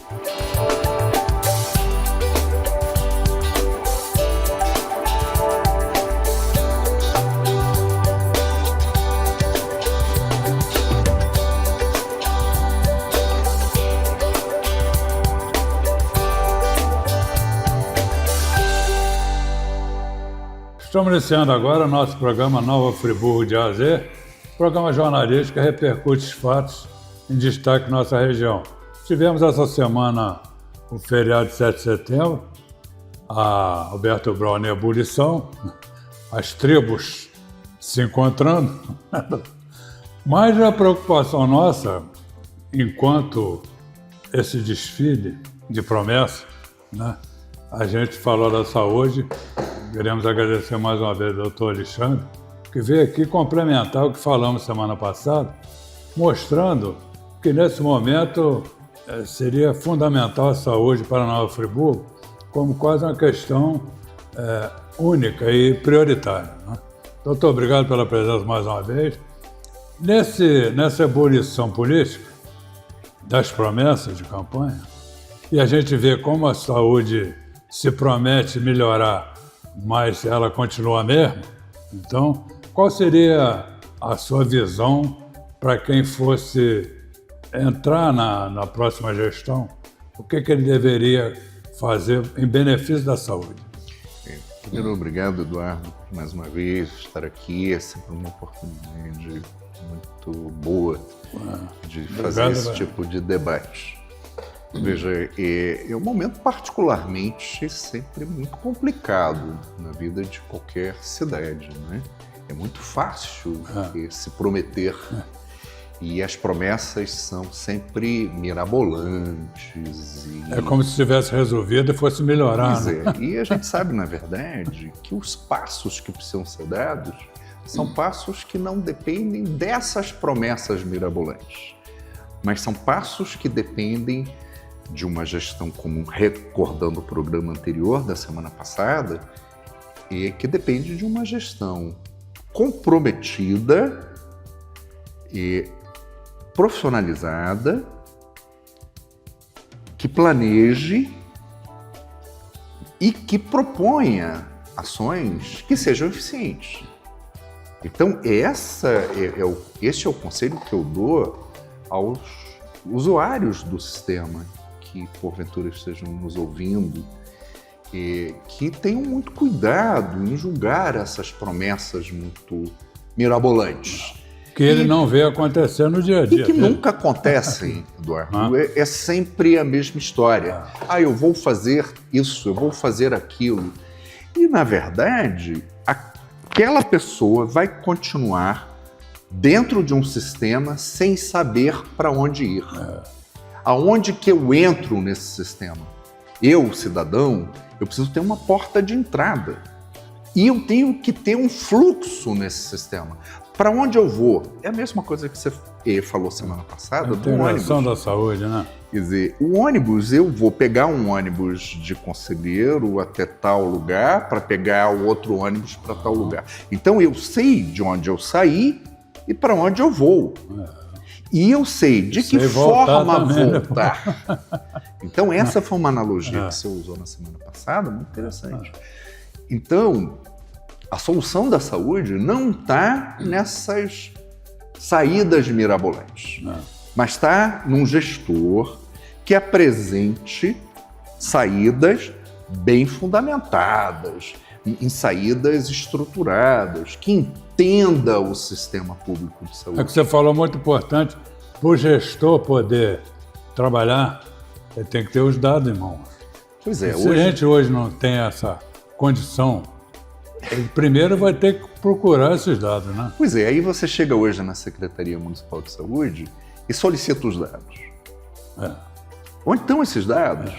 Estamos iniciando agora o nosso programa Nova Friburgo de A a Z, programa jornalístico que repercute os fatos em destaque na nossa região. Tivemos essa semana o feriado de 7 de setembro, a Alberto Brown em ebulição, as tribos se encontrando, mas a preocupação nossa, enquanto esse desfile de promessa, né, a gente falou da saúde. Queremos agradecer mais uma vez ao doutor Alexandre, que veio aqui complementar o que falamos semana passada, mostrando que nesse momento seria fundamental a saúde para Nova Friburgo como quase uma questão única e prioritária, né? Doutor, obrigado pela presença mais uma vez. Nessa ebulição política das promessas de campanha, e a gente vê como a saúde se promete melhorar, mas ela continua a mesma. Então, qual seria a sua visão para quem fosse entrar na próxima gestão? O que ele deveria fazer em benefício da saúde? Primeiro, obrigado, Eduardo, por mais uma vez estar aqui. É sempre uma oportunidade muito boa de fazer esse tipo de debate. Veja, é um momento particularmente sempre muito complicado na vida de qualquer cidade, né? É muito fácil se prometer e as promessas são sempre mirabolantes. É como se tivesse resolvido e fosse melhorar. Pois é. E a gente sabe, na verdade, que os passos que precisam ser dados são passos que não dependem dessas promessas mirabolantes, mas são passos que dependem de uma gestão comum, recordando o programa anterior da semana passada, e que depende de uma gestão comprometida e profissionalizada, que planeje e que proponha ações que sejam eficientes. Então, esse é o conselho que eu dou aos usuários do sistema que porventura estejam nos ouvindo, que tenham muito cuidado em julgar essas promessas muito mirabolantes. Que ele não vê acontecer no dia a dia. E que nunca acontecem, Eduardo. É sempre a mesma história. Eu vou fazer isso, eu vou fazer aquilo. E, na verdade, aquela pessoa vai continuar dentro de um sistema sem saber para onde ir. Aonde que eu entro nesse sistema? Eu, cidadão, eu preciso ter uma porta de entrada. E eu tenho que ter um fluxo nesse sistema. Para onde eu vou? É a mesma coisa que você falou semana passada do ônibus. Da saúde, né? Quer dizer, o ônibus, eu vou pegar um ônibus de Conselheiro até tal lugar para pegar o outro ônibus para tal lugar. Então eu sei de onde eu saí e para onde eu vou. E eu sei de que forma voltar. Então, essa foi uma analogia que você usou na semana passada, muito interessante. Então, a solução da saúde não está nessas saídas mirabolantes, mas está num gestor que apresente saídas bem fundamentadas, em saídas estruturadas, que entenda o sistema público de saúde. É que você falou muito importante, para o gestor poder trabalhar, ele tem que ter os dados em mãos. Pois é. Se a gente hoje não tem essa condição, ele primeiro vai ter que procurar esses dados, né? Pois é, aí você chega hoje na Secretaria Municipal de Saúde e solicita os dados. Onde estão esses dados?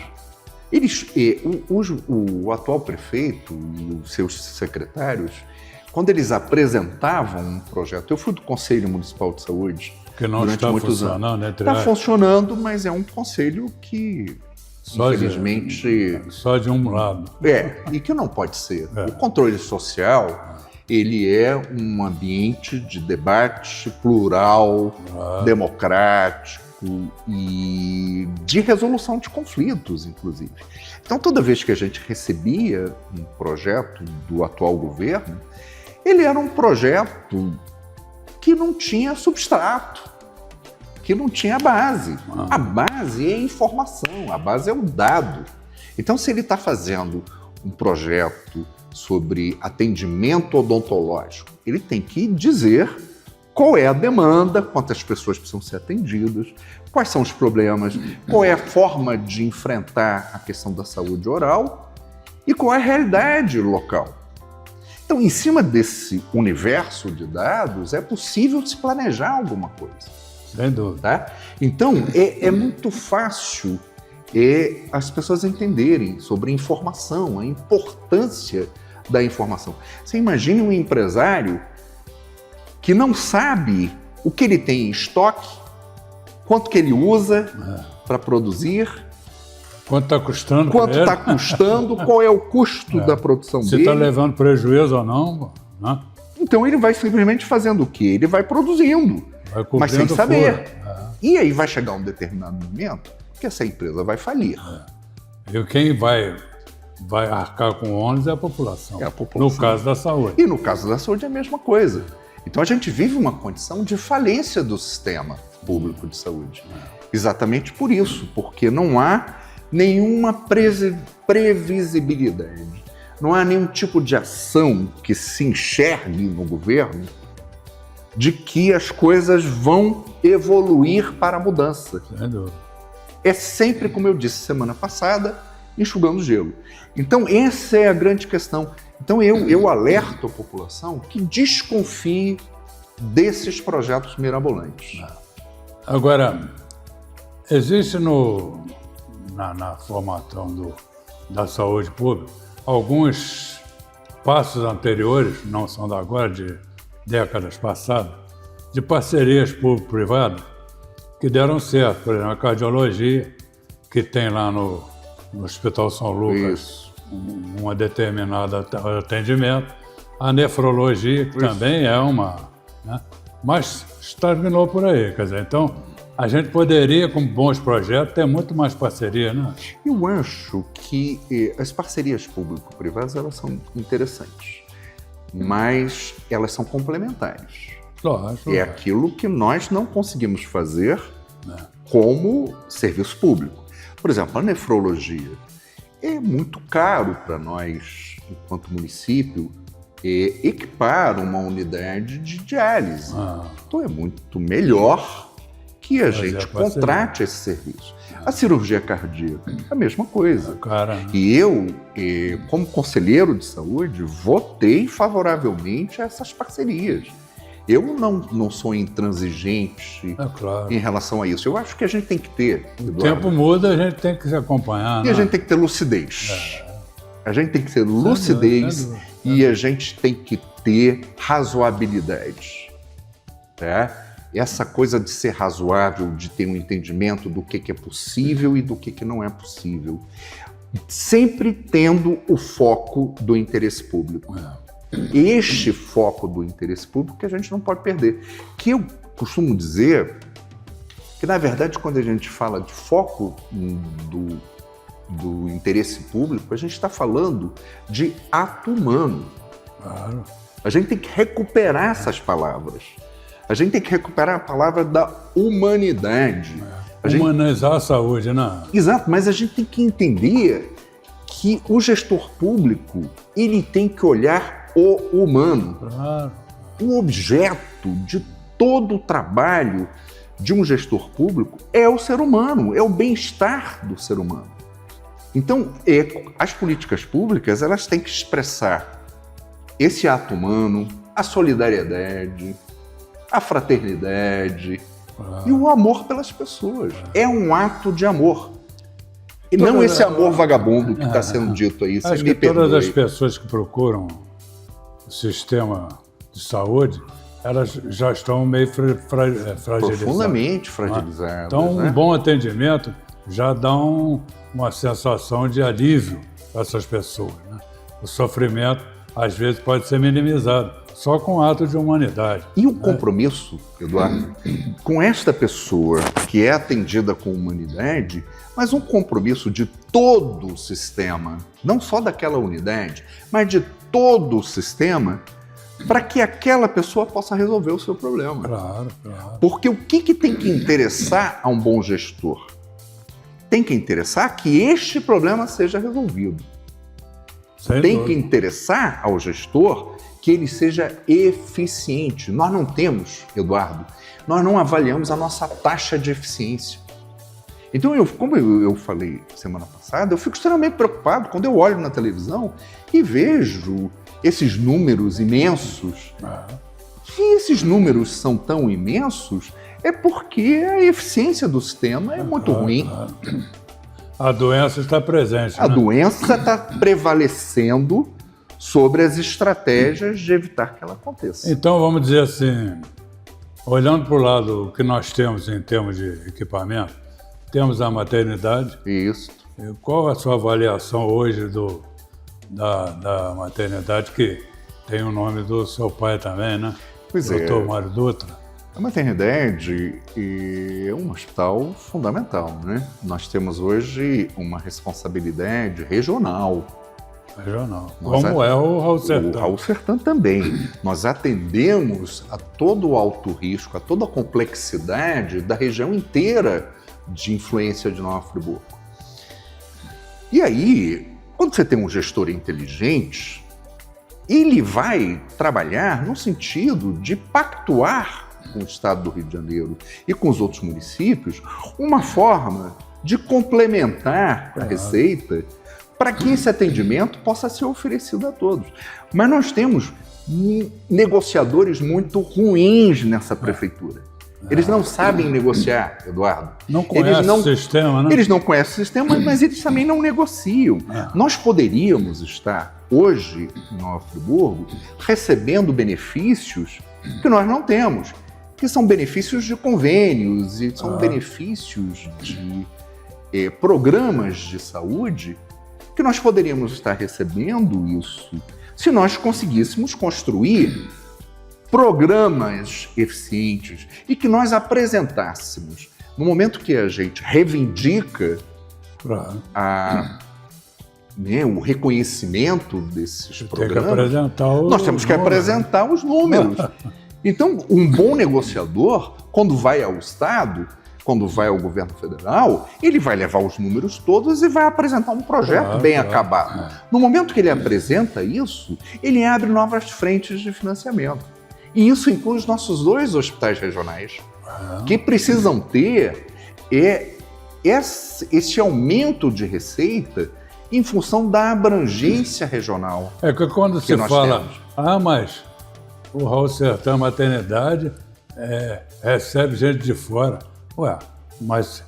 O atual prefeito e os seus secretários, quando eles apresentavam um projeto, eu fui do Conselho Municipal de Saúde que não durante está muitos anos. Está funcionando, mas é um conselho que, infelizmente... Só de um lado. E que não pode ser. O controle social, ele é um ambiente de debate plural, democrático, e de resolução de conflitos, inclusive. Então, toda vez que a gente recebia um projeto do atual governo, ele era um projeto que não tinha substrato, que não tinha base. A base é a informação, a base é o dado. Então, se ele está fazendo um projeto sobre atendimento odontológico, ele tem que dizer qual é a demanda, quantas pessoas precisam ser atendidas, quais são os problemas, qual é a forma de enfrentar a questão da saúde oral e qual é a realidade local. Então, em cima desse universo de dados, é possível se planejar alguma coisa. Sem dúvida. Tá? Então, é muito fácil as pessoas entenderem sobre informação, a importância da informação. Você imagine um empresário que não sabe o que ele tem em estoque, quanto que ele usa para produzir, quanto está custando, qual é o custo da produção se dele. está levando prejuízo ou não, né? Então ele vai simplesmente fazendo o quê? Ele vai produzindo, Vai mas sem cobrindo saber. furo. E aí vai chegar um determinado momento que essa empresa vai falir. E quem vai arcar com o ônus é a população. É a população. No caso da saúde. E no caso da saúde é a mesma coisa. Então a gente vive uma condição de falência do sistema público de saúde. Exatamente por isso, porque não há nenhuma previsibilidade, não há nenhum tipo de ação que se enxergue no governo de que as coisas vão evoluir para a mudança. Sem dúvida. É sempre, como eu disse semana passada, enxugando gelo. Então essa é a grande questão. Então eu alerto a população que desconfie desses projetos mirabolantes. Agora, existe na formação da saúde pública alguns passos anteriores, não são da agora, de décadas passadas, de parcerias público-privadas que deram certo. Por exemplo, a cardiologia, que tem lá no Hospital São Lucas, Isso. uma determinada atendimento. A nefrologia, que também é uma, né? Mas estagnou por aí, quer dizer, então a gente poderia, com bons projetos, ter muito mais parceria, né? Eu acho que as parcerias público-privadas elas são interessantes, mas elas são complementares. Lógico. É aquilo que nós não conseguimos fazer como serviço público. Por exemplo, a nefrologia. É muito caro para nós, enquanto município, equipar uma unidade de diálise. Então é muito melhor que a gente contrate esse serviço. A cirurgia cardíaca, a mesma coisa. E eu, como conselheiro de saúde, votei favoravelmente a essas parcerias. Eu não sou intransigente em relação a isso. Eu acho que a gente tem que ter, Eduardo, o tempo muda, a gente tem que se acompanhar. E a gente tem que ter lucidez. A gente tem que ter lucidez e a gente tem que ter razoabilidade. Essa coisa de ser razoável, de ter um entendimento do que é possível e do que não é possível. Sempre tendo o foco do interesse público. Este foco do interesse público que a gente não pode perder. Que eu costumo dizer que, na verdade, quando a gente fala de foco do interesse público, a gente está falando de ato humano. Claro. A gente tem que recuperar essas palavras. A gente tem que recuperar a palavra da humanidade. Humanizar a saúde, né? Exato, mas a gente tem que entender que o gestor público ele tem que olhar o humano. Claro. O objeto de todo o trabalho de um gestor público é o ser humano, é o bem-estar do ser humano. Então, as políticas públicas elas têm que expressar esse ato humano, a solidariedade, a fraternidade e o amor pelas pessoas. É um ato de amor. E não esse amor vagabundo que está sendo dito aí. Acho que todas as pessoas que procuram o sistema de saúde, elas já estão meio fragilizadas. Profundamente fragilizadas. Então, um bom atendimento já dá uma sensação de alívio para essas pessoas. O sofrimento, às vezes, pode ser minimizado só com ato de humanidade. E o compromisso, Eduardo, com esta pessoa que é atendida com humanidade, mas um compromisso de todo o sistema, não só daquela unidade, mas de todo o sistema, para que aquela pessoa possa resolver o seu problema. Claro, claro. Porque o que tem que interessar a um bom gestor? Tem que interessar que este problema seja resolvido. Sem Tem dúvida. que interessar ao gestor que ele seja eficiente. Nós não temos, Eduardo, nós não avaliamos a nossa taxa de eficiência. Então, como eu falei semana passada, eu fico extremamente preocupado quando eu olho na televisão e vejo esses números imensos. Se esses números são tão imensos, é porque a eficiência do sistema é muito ruim. A doença está presente. A né? doença está prevalecendo sobre as estratégias de evitar que ela aconteça. Então, vamos dizer assim, olhando para o lado que nós temos em termos de equipamento, temos a maternidade. Isso. E qual a sua avaliação hoje da maternidade, que tem o nome do seu pai também, né? Pois é. Dr. Mário Dutra. A maternidade é um hospital fundamental, né? Nós temos hoje uma responsabilidade regional. Regional. Nós Como é o Raul Sertão. O Raul Sertão também. Nós atendemos a todo o alto risco, a toda a complexidade da região inteira de influência de Nova Friburgo. E aí, quando você tem um gestor inteligente, ele vai trabalhar no sentido de pactuar com o Estado do Rio de Janeiro e com os outros municípios uma forma de complementar a receita para que esse atendimento possa ser oferecido a todos. Mas nós temos negociadores muito ruins nessa prefeitura. Eles não sabem negociar, Eduardo. Não conhece o sistema, né? Eles não conhecem o sistema, mas eles também não negociam. Nós poderíamos estar hoje, em Nova Friburgo, recebendo benefícios que nós não temos, que são benefícios de convênios e são benefícios de programas de saúde que nós poderíamos estar recebendo isso se nós conseguíssemos construir programas eficientes e que nós apresentássemos, no momento que a gente reivindica o reconhecimento desses programas, nós temos que apresentar os números. Então, um bom negociador, quando vai ao Estado, quando vai ao governo federal, ele vai levar os números todos e vai apresentar um projeto bem acabado. No momento que ele apresenta isso, ele abre novas frentes de financiamento. E isso inclui os nossos 2 hospitais regionais, que precisam ter esse aumento de receita em função da abrangência regional. É que quando se fala, mas o Raul Sertão Maternidade recebe gente de fora. Ué, mas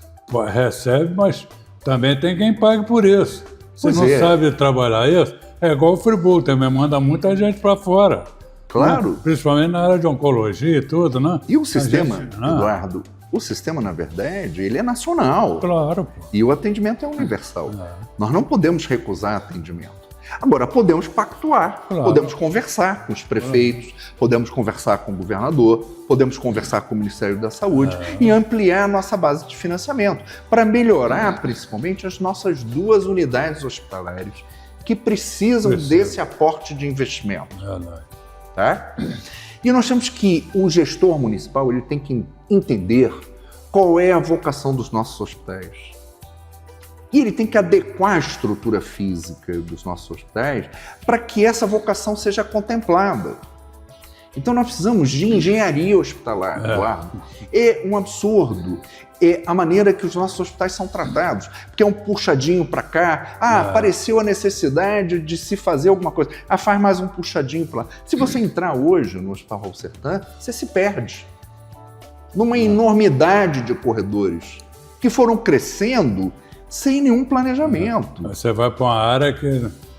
recebe, mas também tem quem pague por isso. Você não sabe trabalhar isso? É igual o Friburgo, também manda muita gente para fora. Claro. Né? Principalmente na área de oncologia e tudo, né? E o sistema, Eduardo, o sistema, na verdade, ele é nacional. Claro. Pô. E o atendimento é universal. Nós não podemos recusar atendimento. Agora, podemos pactuar, podemos conversar com os prefeitos, podemos conversar com o governador, podemos conversar com o Ministério da Saúde e ampliar a nossa base de financiamento para melhorar, principalmente, as nossas 2 unidades hospitalares que precisam desse aporte de investimento. Tá? E nós temos que, o gestor municipal, ele tem que entender qual é a vocação dos nossos hospitais. E ele tem que adequar a estrutura física dos nossos hospitais para que essa vocação seja contemplada. Então nós precisamos de engenharia hospitalar, Eduardo. É um absurdo a maneira que os nossos hospitais são tratados, porque é um puxadinho para cá, apareceu a necessidade de se fazer alguma coisa, faz mais um puxadinho para lá. Se você entrar hoje no Hospital Raul Sertão, você se perde numa enormidade de corredores que foram crescendo sem nenhum planejamento. Você vai para uma área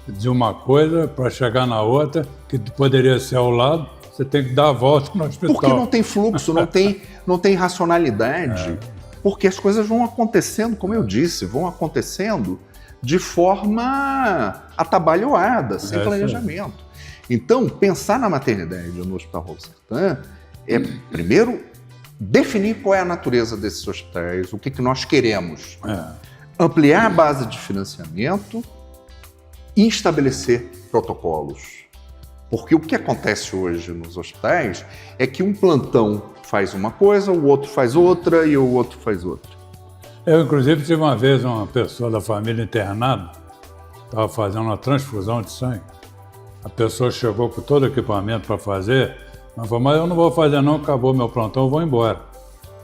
de uma coisa para chegar na outra, que poderia ser ao lado, você tem que dar a volta no hospital. Porque não tem fluxo, não tem racionalidade. Porque as coisas vão acontecendo, como eu disse, vão acontecendo de forma atabalhoada, sem planejamento. Então, pensar na maternidade no Hospital Raul Sertan é, primeiro, definir qual é a natureza desses hospitais, o que nós queremos. Ampliar a base de financiamento e estabelecer protocolos. Porque o que acontece hoje nos hospitais é que um plantão faz uma coisa, o outro faz outra e o outro faz outra. Eu, inclusive, tive uma vez uma pessoa da família internada, estava fazendo uma transfusão de sangue. A pessoa chegou com todo o equipamento para fazer, mas falou, mas eu não vou fazer não, acabou meu plantão, eu vou embora.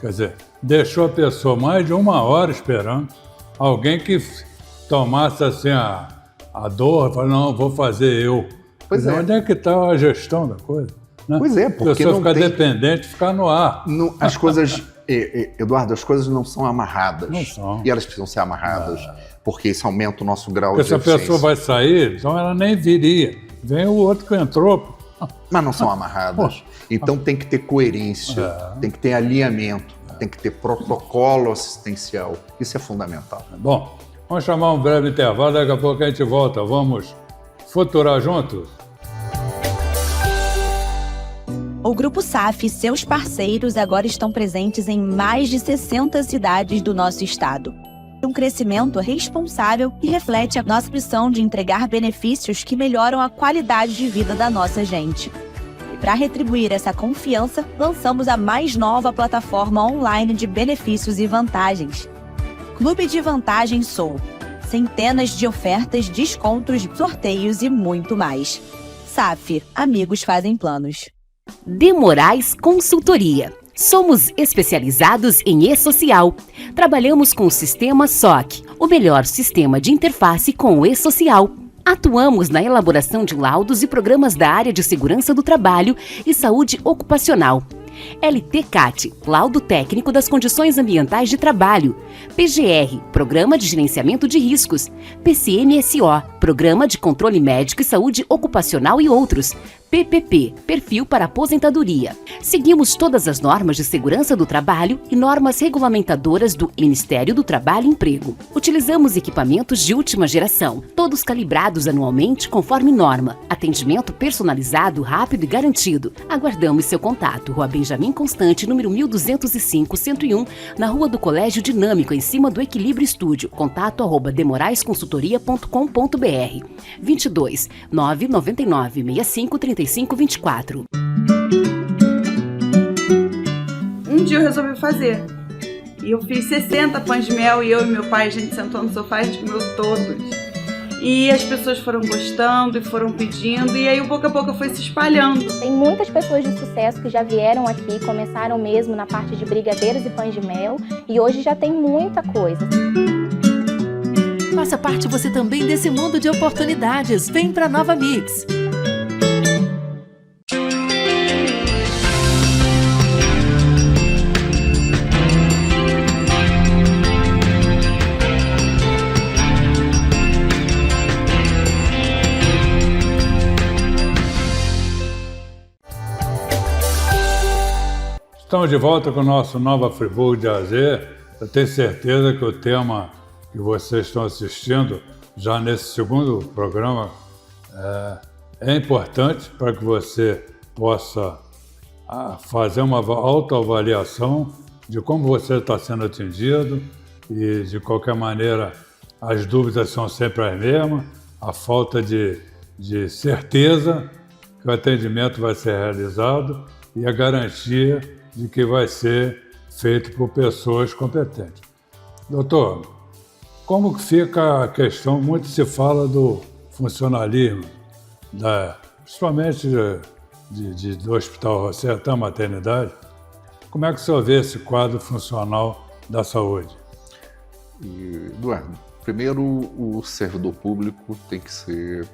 Quer dizer, deixou a pessoa mais de 1 hora esperando, alguém que tomasse assim a dor, falou, não, vou fazer eu. Pois Onde é que está a gestão da coisa? Né? Pois é, porque a pessoa não fica tem... dependente, ficar no ar. As coisas, Eduardo, as coisas não são amarradas. Não são. E elas precisam ser amarradas, porque isso aumenta o nosso grau Porque de eficiência. se a pessoa vai sair, então ela nem viria. Vem o outro que entrou. Mas não são amarradas. Então tem que ter coerência, tem que ter alinhamento, tem que ter protocolo assistencial. Isso é fundamental. Bom, vamos chamar um breve intervalo, daqui a pouco a gente volta. Vamos futurar juntos? O Grupo SAF e seus parceiros agora estão presentes em mais de 60 cidades do nosso estado. Um crescimento responsável e reflete a nossa missão de entregar benefícios que melhoram a qualidade de vida da nossa gente. E para retribuir essa confiança, lançamos a mais nova plataforma online de benefícios e vantagens. Clube de Vantagens Sou. Centenas de ofertas, descontos, sorteios e muito mais. SAF, amigos fazem planos. De Moraes Consultoria. Somos especializados em e-social. Trabalhamos com o sistema SOC, o melhor sistema de interface com o e-social. Atuamos na elaboração de laudos e programas da área de segurança do trabalho e saúde ocupacional. LTCAT, Laudo Técnico das Condições Ambientais de Trabalho. PGR, Programa de Gerenciamento de Riscos. PCMSO, Programa de Controle Médico e Saúde Ocupacional e outros. PPP, Perfil para Aposentadoria. Seguimos todas as normas de segurança do trabalho e normas regulamentadoras do Ministério do Trabalho e Emprego. Utilizamos equipamentos de última geração, todos calibrados anualmente conforme norma. Atendimento personalizado, rápido e garantido. Aguardamos seu contato. Rua Benjamin Constante, número 1205-101, na Rua do Colégio Dinâmico, em cima do Equilíbrio Estúdio. Contato @demoraesconsultoria.com.br 22 999 65 35 24. Um dia eu resolvi fazer. E eu fiz 60 pães de mel e eu e meu pai, a gente sentou no sofá e a gente comeu todos. E as pessoas foram gostando e foram pedindo, e aí o pouco a pouco foi se espalhando. Tem muitas pessoas de sucesso que já vieram aqui, começaram mesmo na parte de brigadeiros e pães de mel, e hoje já tem muita coisa. Faça parte você também desse mundo de oportunidades. Vem pra Nova Mix. Estamos de volta com o nosso Nova Friburgo de AZ. Eu tenho certeza que o tema que vocês estão assistindo, já nesse segundo programa, é importante para que você possa fazer uma autoavaliação de como você está sendo atendido e, de qualquer maneira, as dúvidas são sempre as mesmas, a falta de certeza que o atendimento vai ser realizado e a garantia de que vai ser feito por pessoas competentes. Doutor, como que fica a questão, muito se fala do funcionalismo, principalmente do Hospital Raul Sertan, maternidade. Como é que o senhor vê esse quadro funcional da saúde? Eduardo, primeiro o servidor público tem que ser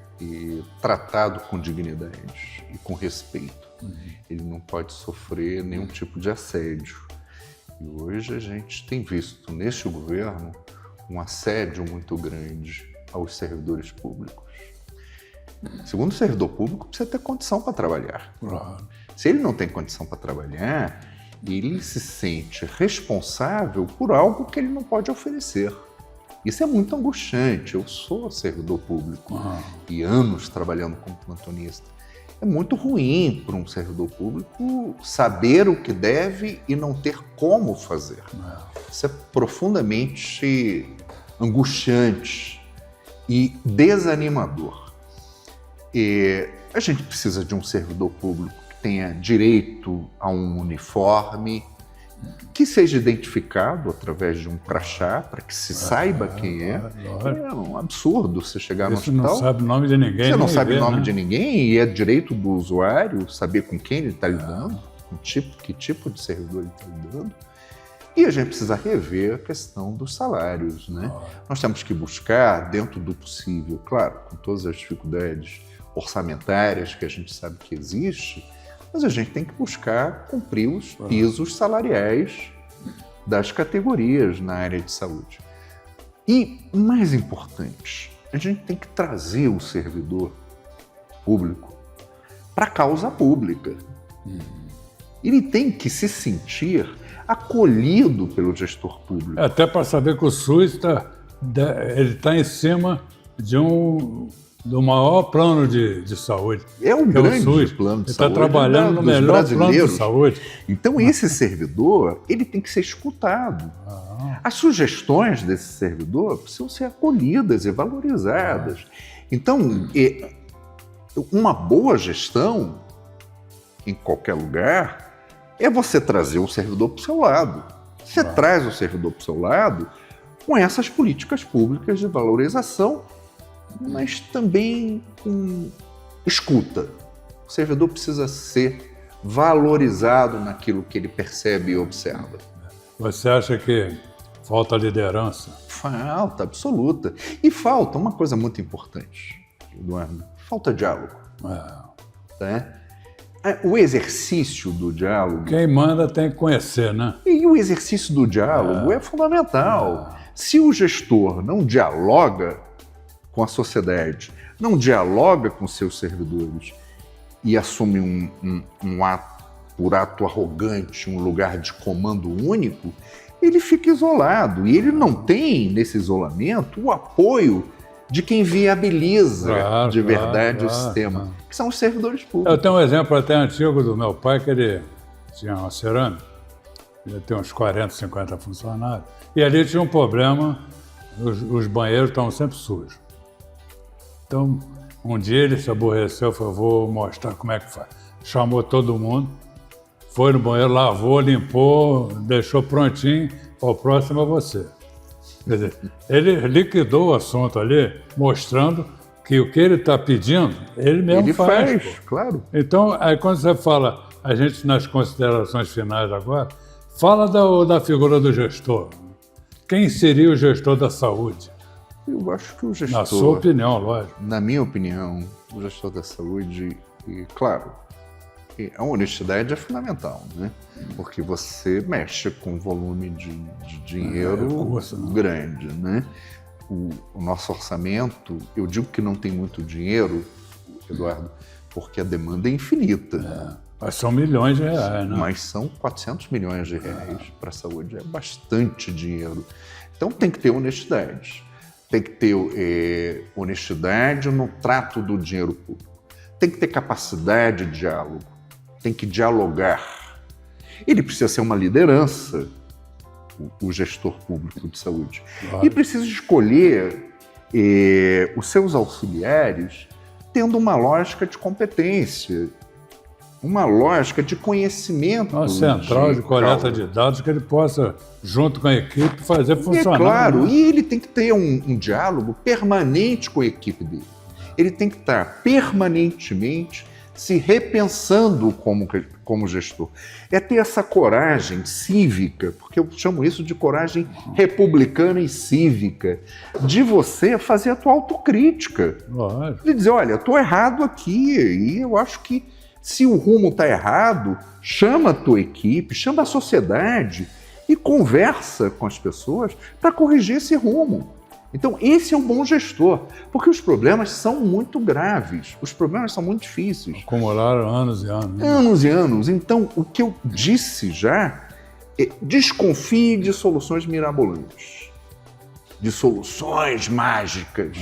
tratado com dignidade e com respeito. Ele não pode sofrer nenhum tipo de assédio. E hoje a gente tem visto neste governo um assédio muito grande aos servidores públicos. Segundo, o servidor público precisa ter condição para trabalhar. Claro. Se ele não tem condição para trabalhar, ele se sente responsável por algo que ele não pode oferecer. Isso é muito angustiante. Eu sou servidor público e anos trabalhando como plantonista. É muito ruim para um servidor público saber o que deve e não ter como fazer. Isso é profundamente angustiante e desanimador. E a gente precisa de um servidor público que tenha direito a um uniforme, que seja identificado através de um crachá, para que se saiba quem é. É um absurdo você chegar no hospital. Você não sabe o nome de ninguém. Você não sabe vê, o nome né? de ninguém e é direito do usuário saber com quem ele está lidando, que tipo de servidor ele está lidando. E a gente precisa rever a questão dos salários, né? Nós temos que buscar, dentro do possível, claro, com todas as dificuldades orçamentárias que a gente sabe que existe, mas a gente tem que buscar cumprir os pisos salariais das categorias na área de saúde. E, mais importante, a gente tem que trazer o servidor público para a causa pública. Ele tem que se sentir acolhido pelo gestor público. Até para saber que o SUS está em cima do maior plano de saúde. É um que é grande o SUS. plano de Ele saúde. está trabalhando no dos melhor plano de brasileiros. saúde. Então, esse servidor, ele tem que ser escutado. As sugestões desse servidor precisam ser acolhidas e valorizadas. Então, uma boa gestão, em qualquer lugar, é você trazer o servidor para o seu lado. Você traz o servidor para o seu lado com essas políticas públicas de valorização, mas também com escuta. O servidor precisa ser valorizado naquilo que ele percebe e observa. Você acha que falta liderança? Falta, absoluta. E falta uma coisa muito importante, Eduardo, falta diálogo. Tá? O exercício do diálogo... Quem manda tem que conhecer, né? E o exercício do diálogo é fundamental. Se o gestor não dialoga com a sociedade, não dialoga com seus servidores e assume um ato, por ato arrogante, um lugar de comando único, ele fica isolado. E ele não tem, nesse isolamento, o apoio de quem viabiliza de verdade o sistema, que são os servidores públicos. Eu tenho um exemplo até antigo do meu pai, que ele tinha uma cerâmica, ele tem uns 40, 50 funcionários, e ali tinha um problema, os banheiros estavam sempre sujos. Então, um dia ele se aborreceu, falou, vou mostrar como é que faz. Chamou todo mundo, foi no banheiro, lavou, limpou, deixou prontinho, o próximo é você. Quer dizer, ele liquidou o assunto ali, mostrando que o que ele está pedindo, ele mesmo Ele faz. claro. Então, aí quando você fala, a gente nas considerações finais agora, fala da figura do gestor. Quem seria o gestor da saúde? Eu acho que o gestor... Na sua opinião, lógico. Na minha opinião, o gestor da saúde, e claro, a honestidade é fundamental, né? Porque você mexe com um volume de dinheiro grande, né? O nosso orçamento, eu digo que não tem muito dinheiro, Eduardo, porque a demanda é infinita. Mas são milhões de reais, né? Mas são 400 milhões de reais para a saúde, é bastante dinheiro. Então tem que ter honestidade. Tem que ter honestidade no trato do dinheiro público. Tem que ter capacidade de diálogo. Tem que dialogar. Ele precisa ser uma liderança, o gestor público de saúde. Claro. E precisa escolher os seus auxiliares tendo uma lógica de competência, uma lógica de conhecimento. Uma central de coleta de dados que ele possa, junto com a equipe, fazer funcionar. É claro, né? e ele tem que ter um diálogo permanente com a equipe dele. Ele tem que estar permanentemente se repensando como gestor. É ter essa coragem cívica, porque eu chamo isso de coragem republicana e cívica, de você fazer a tua autocrítica. Lógico. De dizer, olha, estou errado aqui, e eu acho que se o rumo está errado, chama a tua equipe, chama a sociedade e conversa com as pessoas para corrigir esse rumo. Então, esse é um bom gestor, porque os problemas são muito graves, os problemas são muito difíceis. Acumularam anos e anos. Né? Anos e anos. Então, o que eu disse já é desconfie de soluções mirabolantes, de soluções mágicas.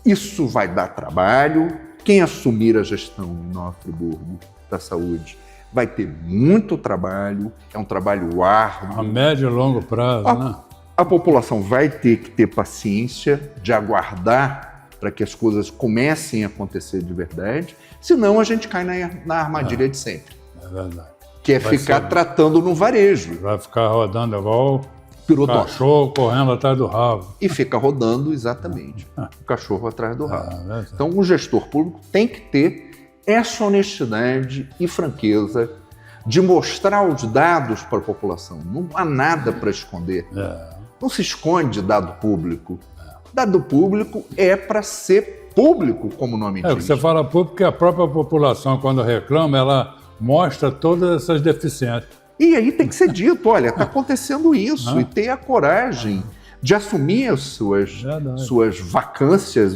Isso vai dar trabalho, quem assumir a gestão em Nova Friburgo da saúde vai ter muito trabalho, é um trabalho árduo. A médio e longo prazo, né? A população vai ter que ter paciência de aguardar para que as coisas comecem a acontecer de verdade, senão a gente cai na armadilha de sempre, É verdade. que é ficar tratando no varejo, Vai ficar rodando igual pirotóxico, cachorro correndo atrás do rabo. e fica rodando exatamente o cachorro atrás do rabo. Verdade. Então, o gestor público tem que ter essa honestidade e franqueza de mostrar os dados para a população. Não há nada para esconder. Não se esconde dado público. Dado público é para ser público, como o nome O que diz. você fala público que a própria população, quando reclama, ela mostra todas essas deficiências. E aí tem que ser dito, olha, está acontecendo isso, e ter a coragem de assumir as suas vacâncias,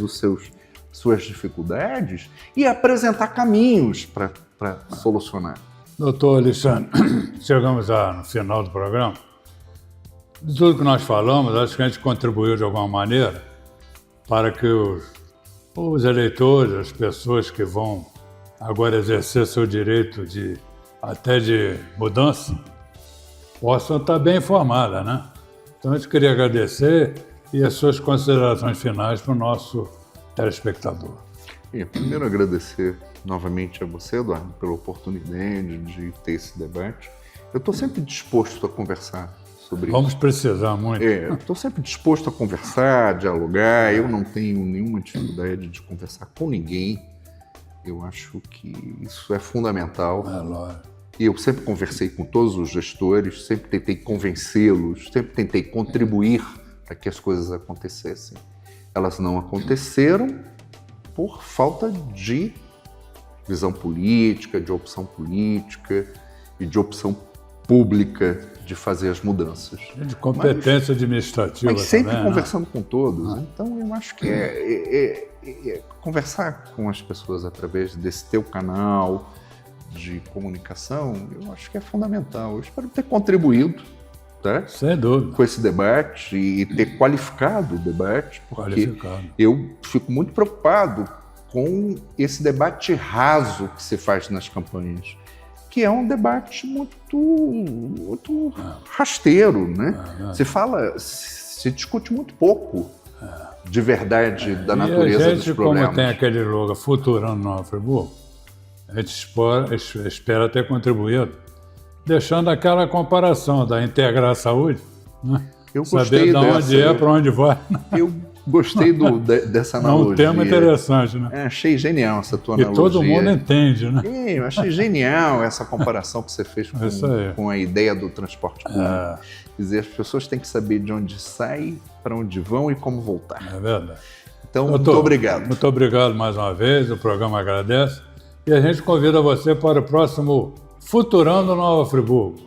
suas dificuldades e apresentar caminhos para solucionar. Doutor Alexandre, chegamos no final do programa. De tudo que nós falamos, acho que a gente contribuiu de alguma maneira para que os eleitores, as pessoas que vão agora exercer seu direito até de mudança, possam estar bem informadas, né? Então, a gente queria agradecer e as suas considerações finais para o nosso telespectador. Primeiro, agradecer novamente a você, Eduardo, pela oportunidade de ter esse debate. Eu estou sempre disposto a conversar sobre Vamos isso. precisar muito. Estou sempre disposto a conversar, dialogar. Eu não tenho nenhuma dificuldade de conversar com ninguém. Eu acho que isso é fundamental. Lógico. E eu sempre conversei com todos os gestores, sempre tentei convencê-los, sempre tentei contribuir para que as coisas acontecessem. Elas não aconteceram por falta de visão política, de opção política e de opção pública de fazer as mudanças. De competência administrativa Mas sempre também, conversando com todos. Então, eu acho que conversar com as pessoas através desse teu canal de comunicação, eu acho que é fundamental. Eu espero ter contribuído, tá? Sem dúvida. Com esse debate e ter qualificado o debate, porque eu fico muito preocupado com esse debate raso que se faz nas campanhas, que é um debate muito rasteiro, né? Se discute muito pouco de verdade da natureza dos problemas. Como tem aquele logo Futurando Nova Friburgo, a gente espera ter contribuído, deixando aquela comparação da integrar a saúde, né? Eu gostei saber de onde é, para onde vai. Eu gostei dessa analogia. É um tema interessante, né? Achei genial essa tua analogia. E todo mundo entende, né? Eu achei genial essa comparação que você fez com a ideia do transporte público. Quer dizer, as pessoas têm que saber de onde saem, para onde vão e como voltar. É verdade. Então, muito obrigado. Muito obrigado mais uma vez, o programa agradece. E a gente convida você para o próximo Futurando Nova Friburgo.